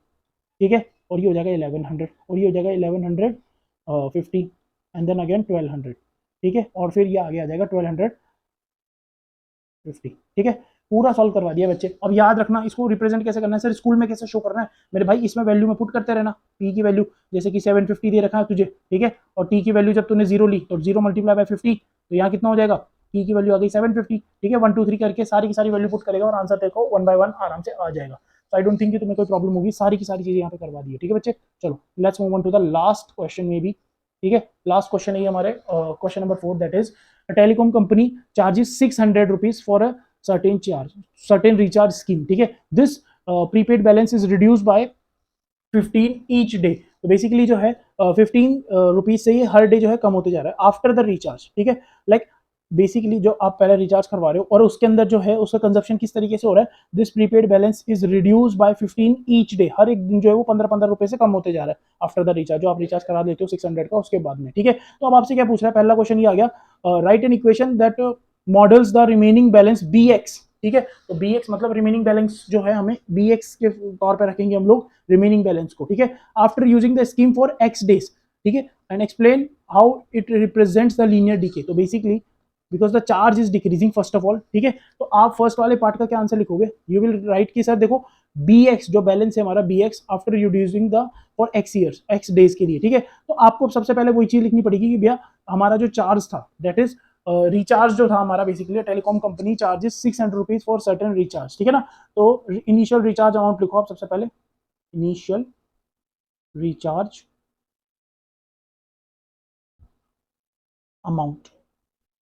ठीक है। और ये हो जाएगा 1100, और ये हो जाएगा 1150 एंड देन अगेन 1200, ठीक है, और फिर ये आगे आ जाएगा 1250, ठीक है। पूरा सॉल्व करवा दिया बच्चे। अब याद रखना इसको रिप्रेजेंट कैसे करना है सर, स्कूल में कैसे शो करना है मेरे भाई, इसमें वैल्यू में पुट करते रहना, पी की वैल्यू जैसे कि 750 दे रखा है तुझे, ठीक है, और टी की वैल्यू जब तूने 0 ली तो 0 मल्टीप्लाई बाय 50, तो यहाँ कितना हो जाएगा, पी की वैल्यू आ गई 750, ठीक है, 1 2 3 करके सारी की सारी वैल्यू पुट करेगा और आंसर देखो 1 बाय 1 आराम से आ जाएगा। तो आई डोंट थिंक कि तुम्हें कोई प्रॉब्लम होगी, सारी की सारी चीजें यहाँ पे करवा दी है। ठीक है बच्चे, चलो let's move on to the last question में भी। ठीक है, लास्ट क्वेश्चन है हमारे question number 4, that is telecom company charges 600 rupees for a certain recharge scheme. ठीक है, this prepaid balance is reduce by 15 each day. तो बेसिकली जो है 15 रुपीज से ये हर डे जो है कम होते जा रहा है आफ्टर द रिचार्ज। ठीक है, लाइक बेसिकली जो आप पहले रिचार्ज करवा रहे हो और उसके अंदर जो है उसका कंजप्शन किस तरीके से हो रहा है, this prepaid balance is reduce by 15 each day, हर एक दिन जो है वो 15-15 रुपए से कम होते जा रहा है आफ्टर द रिचार्ज, जो आप रिचार्ज करा देते हो 600 का उसके बाद में। ठीक है, तो अब आपसे क्या पूछ रहा है, पहला क्वेश्चन ये आ गया, right an equation that models the remaining balance B X. ठीक है, तो बी एक्स मतलब रिमेनिंग बैलेंस जो है हमें बी एक्स के तौर पर रखेंगे हम लोग रिमेनिंग बैलेंस को। ठीक है, after using the scheme for x days. ठीक है, and explain how it represents the linear decay. तो basically because the charge is decreasing first of all. ठीक है, तो आप फर्स्ट वाले पार्ट का क्या आंसर लिखोगे, यू विल राइट कि सर देखो बी एक्स जो बैलेंस है हमारा B X after reducing the for X years, X days के लिए। ठीक है, तो आपको सबसे पहले वही चीज लिखनी पड़ेगी कि भैया हमारा जो चार्ज था दैट इज रिचार्ज जो था हमारा, basically telecom company charges 600 rupees for certain recharge. ठीक है ना, तो इनिशियल रिचार्ज अमाउंट लिखो आप सबसे पहले, initial recharge amount.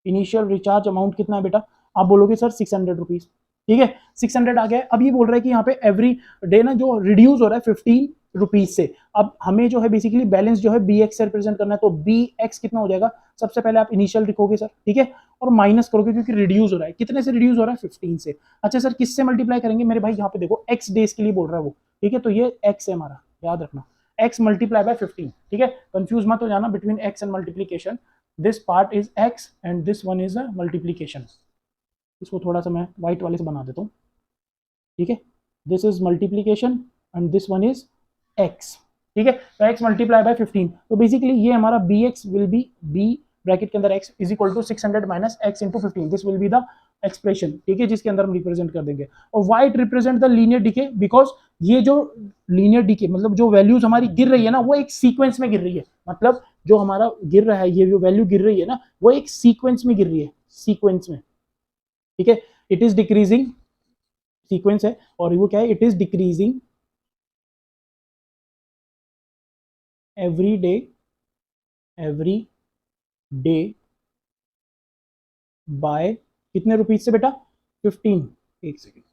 Initial recharge amount कितना है बेटा, आप बोलोगे सर 600 रुपीज। ठीक है, 600 आ गया। अब ये बोल रहा है कि यहाँ पे एवरी डे ना जो रिड्यूस हो रहा है 15 रुपीज से, अब हमें जो है बेसिकली बैलेंस जो है बी एक्स से रिप्रेजेंट करना है, तो बी एक्स कितना हो जाएगा, सबसे पहले आप इनिशियल लिखोगे सर। ठीक है, और माइनस करोगे क्योंकि रिड्यूस हो रहा है, कितने से रिड्यूस हो रहा है 15 से। अच्छा सर किससे मल्टीप्लाई करेंगे मेरे भाई, यहाँ पे देखो एक्स डेज के लिए बोल रहा है वो। ठीक है, तो ये एक्स है हमारा, याद रखना x मल्टीप्लाई बाय 15। ठीक है, कंफ्यूज मत हो जाना between x and multiplication, this part is x and this one is a multiplication. इसको थोड़ा सा मैं व्हाइट वाले से बना देता हूँ। ठीक है, this is multiplication and this one is x। ठीक है, तो x मल्टीप्लाई बाय 15, तो बेसिकली ये हमारा bx will be b bracket के अंदर x is equal to 600 minus x into 15, this will be the expression. ठीक है, जिसके अंदर हम रिप्रेजेंट कर देंगे। और why it represent the linear decay, because ये जो लीनियर डीके मतलब जो वैल्यूज हमारी गिर रही है ना वो एक सीक्वेंस में गिर रही है, मतलब जो हमारा गिर रहा है ये जो वैल्यू गिर रही है ना वो एक सीक्वेंस में गिर रही है, सीक्वेंस में। ठीक है, इट इज डिक्रीजिंग, सीक्वेंस है और वो क्या है, it is decreasing every day by कितने रुपीज से बेटा, 15, एक second,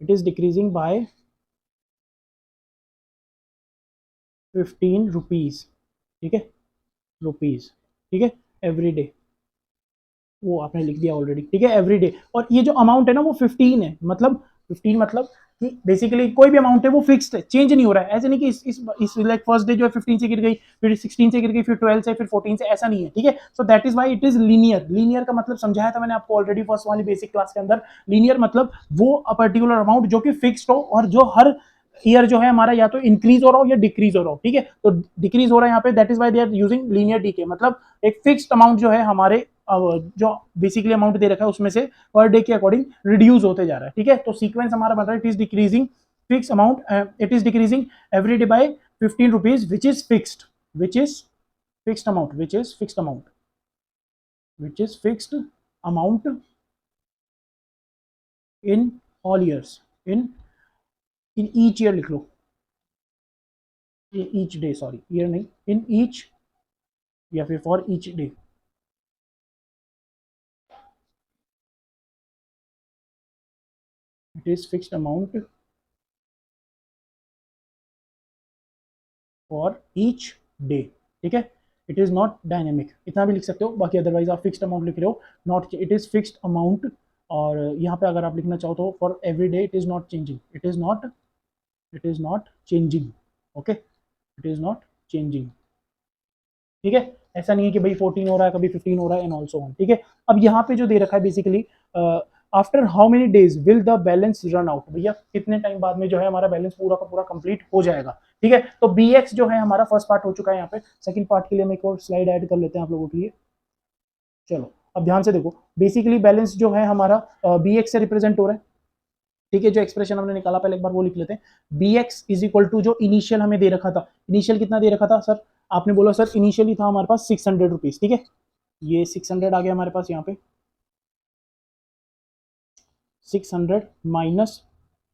it is decreasing by 15 rupees. ठीक है, रुपीज। ठीक है, एवरी डे, वो आपने लिख दिया ऑलरेडी। ठीक है, एवरी डे, और ये जो अमाउंट है ना वो 15 है, मतलब 15 मतलब कि बेसिकली कोई भी अमाउंट है वो फिक्स्ड है, चेंज नहीं हो रहा है। ऐसे नहीं कि इस लाइक फर्स्ट डे जो है 15 से गिर गई, फिर 16 से गिर गई, फिर 12 से, फिर 14 से, ऐसा नहीं है। ठीक है, so that is why it is linear. Linear का मतलब समझाया था मैंने आपको ऑलरेडी फर्स्ट वाली बेसिक क्लास के अंदर। लीनियर मतलब वो पर्टिकुलर अमाउंट जो कि फिक्स्ड हो और जो हर ईयर जो है हमारा या तो इंक्रीज हो रहा हो या डिक्रीज हो रहा हो। ठीक है, तो डिक्रीज हो रहा है यहाँ पे, that is why they are using linear decay, मतलब एक फिक्स्ड अमाउंट जो है हमारे जो बेसिकली अमाउंट दे रखा है उसमें से पर डे के अकॉर्डिंग रिड्यूस होते जा रहा है। ठीक है, तो सीक्वेंस हमारा बन रहा है, it is decreasing fix amount, it is decreasing every day by 15 rupees which is fixed, which is fixed amount, which is fixed amount, which is fixed amount in all years, in each year लिख लो, each day, sorry year नहीं, in each या फिर for each day. It is fixed amount for each day. ठीक है, it is not dynamic, इतना भी लिख सकते हो, बाकी अदरवाइज आप फिक्स्ड अमाउंट लिख रहे हो, not, it is fixed amount. और यहाँ पे अगर आप लिखना चाहो तो for every day it is not changing, it is not, it is not changing. Okay, it is not changing. ठीक है, ऐसा नहीं है कि भाई 14 हो रहा है कभी 15 हो रहा है एंड ऑल्सो ऑन। ठीक है, अब यहाँ पे जो दे रखा है basically after how many days will the balance run out, भैया कितने टाइम बाद में जो है हमारा बैलेंस पूरा का पूरा कंप्लीट हो जाएगा। ठीक है, तो बी एक्स जो है हमारा फर्स्ट पार्ट हो चुका है, यहाँ पे सेकंड पार्ट के लिए हम एक और स्लाइड ऐड कर लेते हैं आप लोगों के लिए। चलो अब ध्यान से देखो, बेसिकली बैलेंस जो है हमारा बी एक्स से रिप्रेजेंट हो रहा है। ठीक है, जो एक्सप्रेशन हमने निकाला पहले एक बार वो लिख लेते हैं, B X is equal to जो इनिशियल हमें दे रखा था, इनिशियल कितना दे रखा था सर, आपने बोला सर इनिशियली था हमारे पास 600 रुपीज। ठीक है, ये 600 आ गया हमारे पास यहाँ पे, 600 माइनस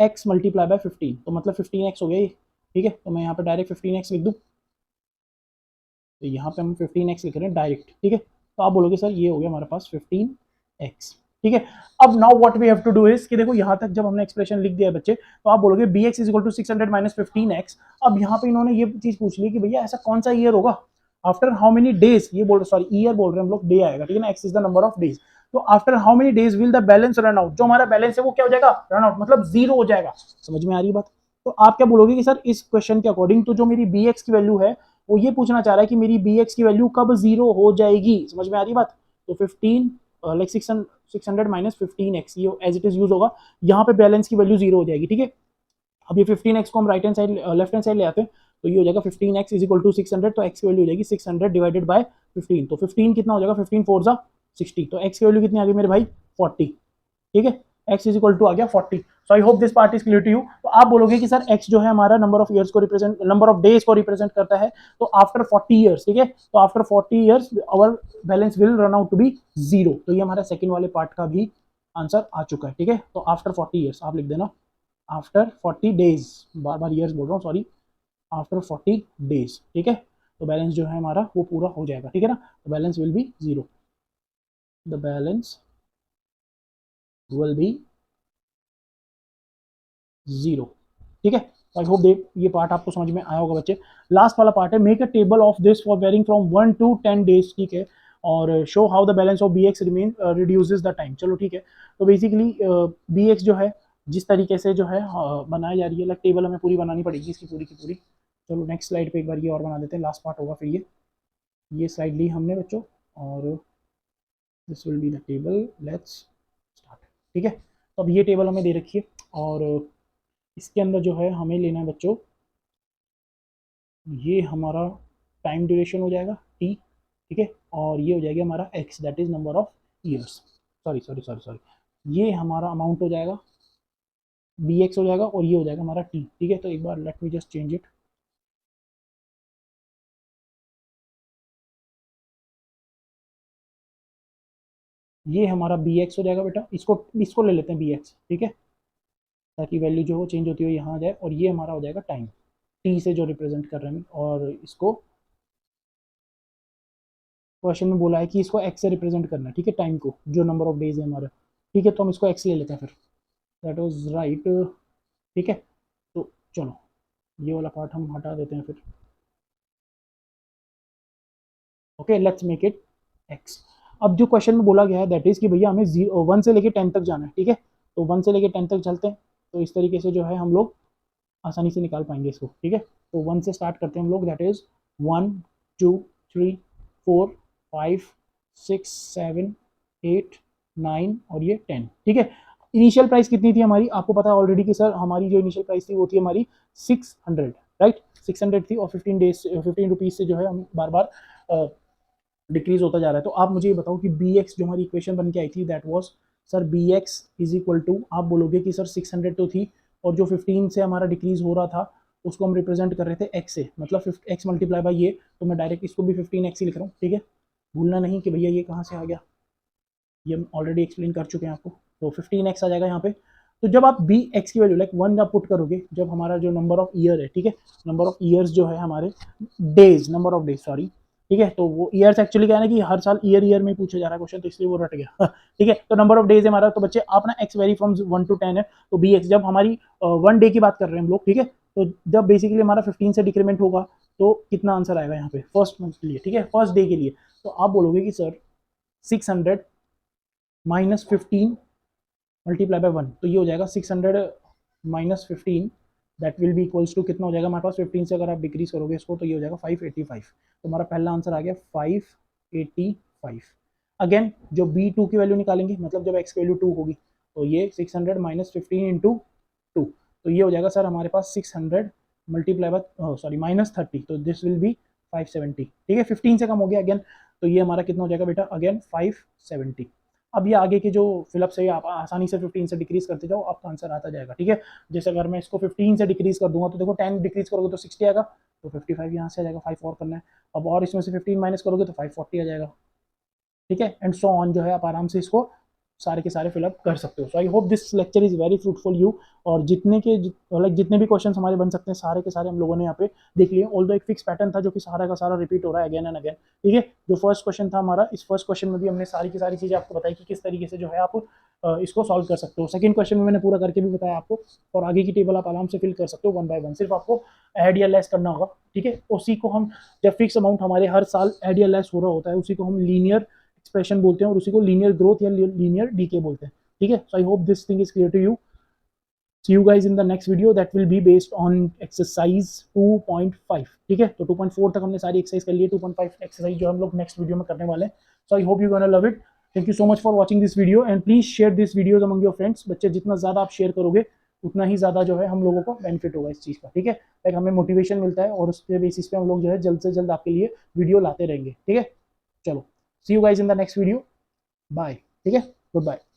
x मल्टीप्लाई बाय 15, तो मतलब 15x हो गया ये, ठीक है। तो मैं यहाँ पे डायरेक्ट 15x लिख दूँ, तो यहाँ पे हम 15x लिख रहे हैं डायरेक्ट, ठीक है। तो आप बोलोगे सर ये हो गया हमारे पास 15x, ठीक है। अब now what we have to do is कि देखो यहाँ तक जब हमने एक्सप्रेशन लिख दिया है बच्चे, तो आप बोलोगे bx is equal to 600 minus 15x। अब यहाँ पे इन्होंने ये चीज पूछ ली कि भैया ऐसा कौन सा ईयर होगा, आफ्टर हाउ मेनी डेज, ये बोल सॉरी ईयर बोल रहे हैं हम लोग, डे आएगा, ठीक है ना, x is the number of days. तो after how many days will the balance run out, जो हमारा बैलेंस है वो क्या हो जाएगा, रन आउट, मतलब जीरो हो जाएगा। समझ में आ रही बात। तो आप क्या बोलोगे कि सर इस क्वेश्चन के अकॉर्डिंग तो जो मेरी bx की वैल्यू है वो ये पूछना चाह रहा है कि मेरी bx की वैल्यू कब जीरो हो जाएगी। समझ में आ रही बात। तो 15 लाइक 600 माइनस 15x, ये एज इट इज यूज होगा, यहाँ पे बैलेंस की वैल्यू जीरो हो जाएगी, ठीक है। अब ये 15x को हम right hand side left hand side ले आते हैं, तो ये हो जाएगा 15x इज इक्वल टू 600, तो x की वैल्यू हो जाएगी 600 डिवाइडेड बाय 15, तो 15 कितना हो जाएगा, 15 4 जा 60, तो x की वैल्यू कितनी आ गई मेरे भाई 40, ठीक है। x इज इक्वल टू आ गया 40। So I hope this part is clear to you. तो आप बोलोगे कि सर x जो है हमारा नंबर ऑफ ईयर्स को रिप्रेजेंट, नंबर ऑफ डेज को रिप्रेजेंट करता है, तो आफ्टर 40 ईयर्स, ठीक है, तो after 40 years our balance will run out to be zero. तो ये हमारा सेकंड वाले पार्ट का भी आंसर आ चुका है, ठीक है। तो आफ्टर 40 ईयर्स आप लिख देना, आफ्टर 40 डेज, बार बार ईयर्स बोल रहा हूँ सॉरी, आफ्टर 40 डेज, ठीक है। तो बैलेंस जो है हमारा वो पूरा हो जाएगा, ठीक है ना। तो balance will be zero, the balance will be zero, ठीक है। आई होप ये पार्ट आपको समझ में आया होगा बच्चे। लास्ट वाला पार्ट है, make a table of this for varying from 1 to 10 days, ठीक है, और show how the balance of B X remain reduces the time. चलो ठीक है, तो बेसिकली बी एक्स जो है जिस तरीके से जो है बनाई जा रही है, लाइक टेबल हमें पूरी बनानी पड़ेगी इसकी पूरी की पूरी। चलो नेक्स्ट स्लाइड पे एक बार ये और बना देते हैं, लास्ट पार्ट होगा फिर ये स्लाइड ली हमने बच्चों, और this will be the table, let's start, ठीक है। तो अब ये टेबल हमें दे रखी है, और इसके अंदर जो है हमें लेना है बच्चों, ये हमारा टाइम ड्यूरेशन हो जाएगा टी, ठीक है, और ये हो जाएगा हमारा x, that is number of years, sorry sorry sorry sorry, ये हमारा अमाउंट हो जाएगा, बी एक्स हो जाएगा, और ये हो जाएगा हमारा टी, ठीक है। तो एक बार let me just change it, ये हमारा बी एक्स हो जाएगा बेटा, इसको इसको ले लेते हैं बी एक्स, ठीक है, ताकि वैल्यू जो हो चेंज होती हो यहाँ आ जाए, और ये हमारा हो जाएगा टाइम, टी से जो रिप्रेजेंट कर रहे हैं, और इसको क्वेश्चन में बोला है कि इसको एक्स से रिप्रेजेंट करना है, ठीक है, टाइम को, जो नंबर ऑफ डेज है हमारा, ठीक है। तो हम इसको एक्स ले लेते हैं फिर, दैट वाज राइट, ठीक है। तो चलो ये वाला पार्ट हम हटा देते हैं फिर, okay, let's make it x. अब जो क्वेश्चन में बोला गया है दैट इज कि भैया हमें 1 से लेके 10 तक जाना है, ठीक है। तो 1 से लेके 10 तक चलते हैं, तो इस तरीके से जो है हम लोग आसानी से निकाल पाएंगे इसको, ठीक है। तो 1 से स्टार्ट करते हैं हम लोग, दैट इज 1 2 3 4 5 6 7 8 9 और ये 10, ठीक है। इनिशियल प्राइस कितनी थी हमारी, आपको पता है ऑलरेडी कि सर हमारी जो इनिशियल प्राइस थी वो थी हमारी 600, राइट, 600 थी, और 15 रुपीज़ से जो है हम बार बार डिक्रीज होता जा रहा है। तो आप मुझे ये बताओ कि बी एक्स जो हमारी इक्वेशन बन के आई थी that was, sir B X is equal to, आप बोलोगे कि सर 600 तो थी, और जो 15 से हमारा डिक्रीज हो रहा था उसको हम रिप्रेजेंट कर रहे थे एक्स से, मतलब एक्स मल्टीप्लाई बाई ये, तो मैं डायरेक्ट इसको भी 15x ही लिख रहा हूँ, ठीक है। भूलना नहीं कि भैया ये कहाँ से आ गया, ये हम ऑलरेडी एक्सप्लेन कर चुके हैं आपको। तो 15x आ जाएगा यहाँ पे। तो जब आप बी एक्स की वैल्यू लाइक 1 आप पुट करोगे, जब हमारा जो नंबर ऑफ ईयर है, ठीक है, नंबर ऑफ ईयर्स जो है हमारे, days, number of days sorry, ठीक है, तो वो ईयर्स एक्चुअली क्या है ना कि हर साल ईयर में पूछा जा रहा है क्वेश्चन, तो इसलिए वो रट गया ठीक है। तो नंबर ऑफ डेज है हमारा, तो बच्चे आप ना एक्स वेरी फ्रॉम 1 to 10 है, तो बी एक्स जब हमारी 1 डे की बात कर रहे हैं हम लोग, ठीक है, तो जब बेसिकली हमारा 15 से डिक्रीमेंट होगा तो कितना आंसर आएगा यहाँ पे फर्स्ट मंथ के लिए, ठीक है, फर्स्ट डे के लिए। तो आप बोलोगे कि सर 600 माइनस 15 मल्टीप्लाई बाय 1, तो ये हो जाएगा 600 minus 15, that will be equals to कितना हो जाएगा हमारे पास, 15 से अगर आप डिक्रीज करोगे इसको तो ये हो जाएगा 585। तो हमारा पहला आंसर आ गया 585। अगेन जो B2 की वैल्यू निकालेंगे, मतलब जब x की वैल्यू 2 होगी, तो ये 600 माइनस 15 इंटू 2, तो ये हो जाएगा सर हमारे पास 600 मल्टीप्लाई बाय सॉरी माइनस 30, तो दिस विल बी 570, ठीक है, 15 से कम हो गया अगेन, तो ये हमारा कितना हो जाएगा बेटा अगेन 570। अब ये आगे की जो फिलअप से आप आसानी से 15 से डिक्रीज करते जाओ, आपका आंसर आता जाएगा, ठीक है। जैसे अगर मैं इसको 15 से डिक्रीज कर दूंगा तो देखो 10 डिक्रीज करोगे तो 60 आएगा, तो 55 यहाँ से आ जाएगा, 5 और करना है। अब और इसमें से 15 माइनस करोगे तो 540 आ जाएगा, ठीक है, एंड सो ऑन जो है आप आराम से इसको सारे के सारे फिलअप कर सकते हो। So I hope this lecture is very fruitful you, और जितने भी क्वेश्चन हमारे बन सकते हैं सारे के सारे हम लोगों ने यहाँ पे देख लिए। ऑल्दो एक फिक्स पैटर्न था जो कि सारा का सारा रिपीट हो रहा है अगेन एंड अगेन, ठीक है। जो फर्स्ट क्वेश्चन था हमारा, इस फर्स्ट क्वेश्चन में भी हमने सारी की सारी चीजें आपको बताई कि किस तरीके से जो है आप इसको सॉल्व कर सकते हो। सेकंड क्वेश्चन में मैंने पूरा करके भी बताया आपको, और आगे की टेबल आप आराम से फिल कर सकते हो वन बाय वन, सिर्फ आपको ऐड या लेस करना होगा, ठीक है। उसी को हम, जब फिक्स अमाउंट हमारे हर साल ऐड या लेस हो रहा होता है, उसी को हम लीनियर एक्सप्रेशन बोलते हैं, और उसी को लीनियर ग्रोथ या लीनियर डीके बोलते हैं, ठीक है। So I hope this thing is clear to you. See you guys in the next video that will be based on exercise 2.5, ठीक है। तो 2.4 तक हमने सारी एक्सरसाइज कर ली है, 2.5 एक्सरसाइज जो हम लोग नेक्स्ट वीडियो में करने वाले हैं। So I hope you gonna love it. Thank you so much for watching this video, and please share this videos among your friends. बच्चे जितना ज़्यादा आप शेयर करोगे उतना ही ज़्यादा जो है हम लोगों को बेनिफिट होगा इस चीज़ का, ठीक है। लाइक हमें मोटिवेशन मिलता है, और उसके बेसिस पे हम लोग जो है जल्द से जल्द आपके लिए वीडियो लाते रहेंगे, ठीक है। चलो, see you guys in the next video, bye, ठीक है, गुड बाय।